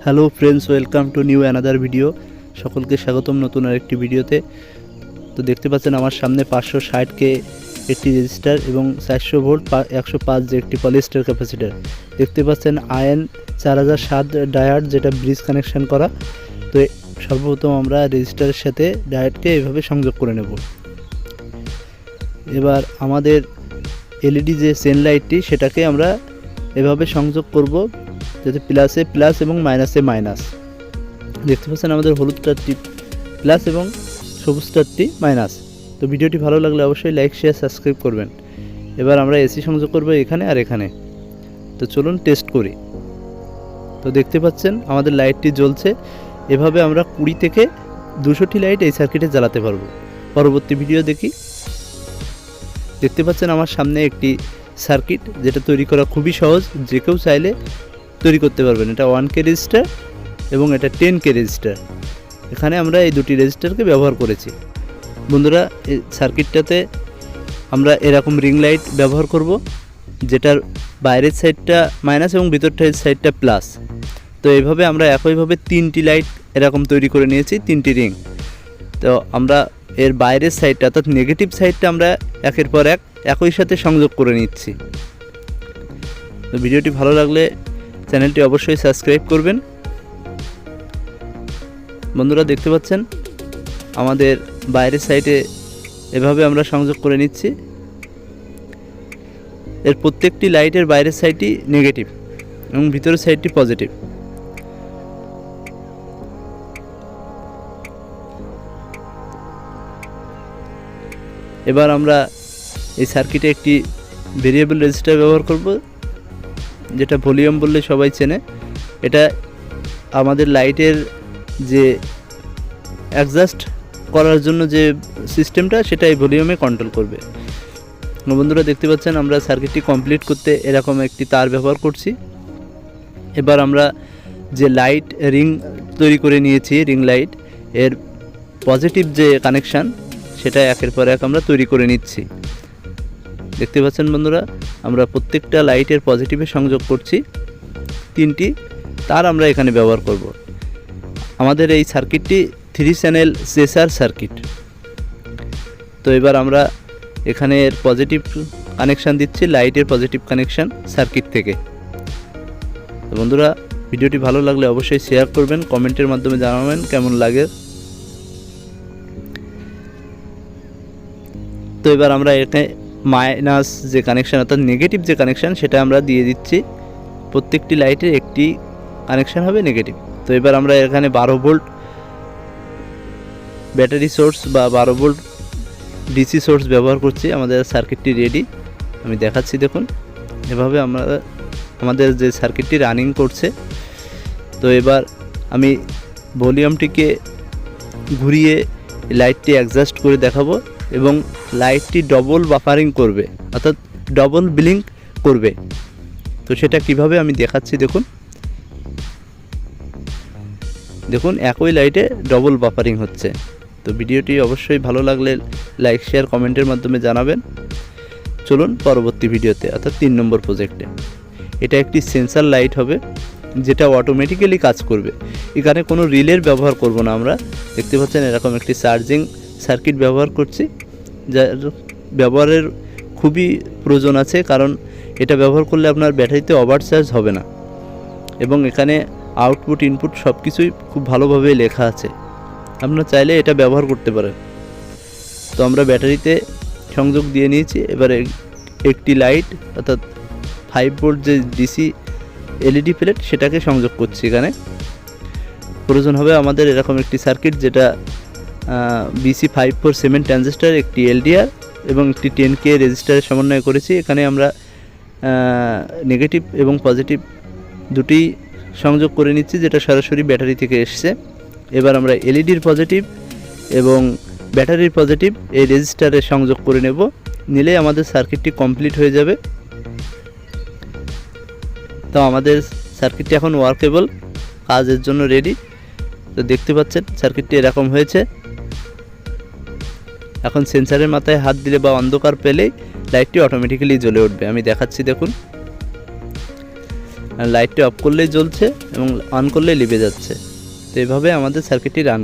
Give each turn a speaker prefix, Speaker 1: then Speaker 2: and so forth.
Speaker 1: Hello friends, welcome to new another video. সকলকে স্বাগতম নতুন আরেকটি ভিডিওতে। তো দেখতে পাচ্ছেন আমার সামনে 560K একটি রেজিস্টার এবং 400 ভোল্ট 105 যে একটি পলিস্টার ক্যাপাসিটার। দেখতে পাচ্ছেন আয়ন 4007 ডায়োড, যেটা ব্রিজ কানেকশন করা। তো সর্বপ্রথম আমরা রেজিস্টারের সাথে ডায়োডকে এভাবে সংযোগ করে নেব। এবার আমাদের এলইডি যে সেন লাইটটি, সেটাকে আমরা এভাবে সংযোগ করব যাতে প্লাসে প্লাস এবং মাইনাসে মাইনাস। দেখতে পাচ্ছেন আমাদের হলুদ তারটি প্লাস এবং সবুজ তারটি মাইনাস। তো ভিডিওটি ভালো লাগলে অবশ্যই লাইক, শেয়ার, সাবস্ক্রাইব করবেন। এবার আমরা এসি সংযোগ করব এখানে আর এখানে। তো চলুন টেস্ট করি। তো দেখতে পাচ্ছেন আমাদের লাইটটি জ্বলছে। এভাবে আমরা 20 থেকে 200টি লাইট এই সার্কিটে জ্বালাতে পারবো। পরবর্তী ভিডিও দেখি। দেখতে পাচ্ছেন আমার সামনে একটি সার্কিট, যেটা তৈরি করা খুবই সহজ, যে কেউ চাইলে তৈরি করতে পারবেন। এটা 1K রেজিস্টার এবং এটা 10K রেজিস্টার। এখানে আমরা এই দুটি রেজিস্টারকে ব্যবহার করেছি। বন্ধুরা, এই সার্কিটটাতে আমরা এরকম রিং লাইট ব্যবহার করব, যেটার বাইরের সাইডটা মাইনাস এবং ভিতরটার সাইডটা প্লাস। তো এইভাবে আমরা একইভাবে 3টি লাইট এরকম তৈরি করে নিয়েছি, 3টি রিং। তো আমরা এর বাইরের সাইডটা অর্থাৎ নেগেটিভ সাইডটা আমরা একের পর এক একই সাথে সংযোগ করে নিচ্ছি। তো ভিডিওটি ভালো লাগলে চ্যানেলটি অবশ্যই সাবস্ক্রাইব করবেন। বন্ধুরা, দেখতে পাচ্ছেন আমাদের বাইরের সাইডে এভাবে আমরা সংযোগ করে নিচ্ছি। এর প্রত্যেকটি লাইটের বাইরের সাইডটি নেগেটিভ এবং ভিতরের সাইডটি পজিটিভ। এবার আমরা এই সার্কিটে একটি ভেরিয়েবল রেজিস্টার ব্যবহার করব, যেটা ভলিউম বললে সবাই চেনে। এটা আমাদের লাইটের যে অ্যাডজাস্ট করার জন্য যে সিস্টেমটা, সেটা এই ভলিউমে কন্ট্রোল করবে। বন্ধুরা, দেখতে পাচ্ছেন আমরা সার্কিটটি কমপ্লিট করতে এরকম একটি তার ব্যবহার করছি। এবার আমরা যে লাইট রিং তৈরি করে নিয়েছি, রিং লাইট, এর পজিটিভ যে কানেকশান, সেটা একের পর এক আমরা তৈরি করে নিচ্ছি। দেখতে পাচ্ছেন বন্ধুরা, আমরা প্রত্যেকটা লাইটের পজিটিভে সংযোগ করছি। 3টি তার আমরা এখানে ব্যবহার করব। আমাদের এই সার্কিটটি 3 চ্যানেল চেসার সার্কিট। তো এবার আমরা এখানে এর পজিটিভ কানেকশান দিচ্ছি, লাইটের পজিটিভ কানেকশান সার্কিট থেকে। তো বন্ধুরা, ভিডিওটি ভালো লাগলে অবশ্যই শেয়ার করবেন, কমেন্টের মাধ্যমে জানাবেন কেমন লাগে। তো এবার আমরা এখানে মাইনাস যে কানেকশান অর্থাৎ নেগেটিভ যে কানেকশান, সেটা আমরা দিয়ে দিচ্ছি। প্রত্যেকটি লাইটের একটি কানেকশান হবে নেগেটিভ। তো এবার আমরা এখানে 12 ভোল্ট ব্যাটারি সোর্স বা 12 ভোল্ট ডিসি সোর্স ব্যবহার করছি। আমাদের সার্কিটটি রেডি, আমি দেখাচ্ছি। দেখুন, এভাবে আমরা আমাদের যে সার্কিটটি রানিং করছে। তো এবার আমি ভলিউমটিকে ঘুরিয়ে লাইটটি অ্যাডজাস্ট করে দেখাবো এবং লাইটটি ডবল বাফারিং করবে, অর্থাৎ ডবল ব্লিঙ্ক করবে। তো সেটা কিভাবে আমি দেখাচ্ছি। দেখুন একই লাইটে ডবল বাফারিং হচ্ছে। তো ভিডিওটি অবশ্যই ভালো লাগলে লাইক, শেয়ার, কমেন্টের মাধ্যমে জানাবেন। চলুন পরবর্তী ভিডিওতে, অর্থাৎ 3 নম্বর প্রজেক্টে। এটা একটি সেন্সার লাইট হবে, যেটা অটোমেটিক্যালি কাজ করবে। এখানে কোনো রিলের ব্যবহার করব না আমরা। দেখতে পাচ্ছেন এরকম একটি চার্জিং সার্কিট ব্যবহার করছি, যার ব্যবহারের খুবই প্রয়োজন আছে, কারণ এটা ব্যবহার করলে আপনার ব্যাটারিতে ওভারচার্জ হবে না এবং এখানে আউটপুট ইনপুট সব কিছুই খুব ভালোভাবে লেখা আছে। আপনারা চাইলে এটা ব্যবহার করতে পারেন। তো আমরা ব্যাটারিতে সংযোগ দিয়ে নিয়েছি। এবারে একটি লাইট অর্থাৎ 5 ভোল্ট যে ডিসি এলইডি প্লেট, সেটাকে সংযোগ করছি। এখানে প্রয়োজন হবে আমাদের এরকম একটি সার্কিট, যেটা BC547 ট্রানজিস্টার, একটি এলডিআর এবং একটি 10K রেজিস্টারের সমন্বয় করেছি। এখানে আমরা নেগেটিভ এবং পজিটিভ দুটি সংযোগ করে নিচ্ছি, যেটা সরাসরি ব্যাটারি থেকে এসছে। এবার আমরা এলইডির পজিটিভ এবং ব্যাটারির পজিটিভ এই রেজিস্টারে সংযোগ করে নেব, নিলে আমাদের সার্কিটটি কমপ্লিট হয়ে যাবে। তো আমাদের সার্কিটটি এখন ওয়ার্কেবল, কাজের জন্য রেডি। তো দেখতে পাচ্ছেন সার্কিটটি এরকম হয়েছে। এখন সেন্সারের মাথায় হাত দিলে বা অন্ধকার পেলেই লাইটটি অটোমেটিক্যালি জ্বলে উঠবে। আমি দেখাচ্ছি, দেখুন লাইটটি অফ করলেই জ্বলছে এবং অন করলেই লিভে যাচ্ছে। তো এইভাবে আমাদের সার্কিটটি রান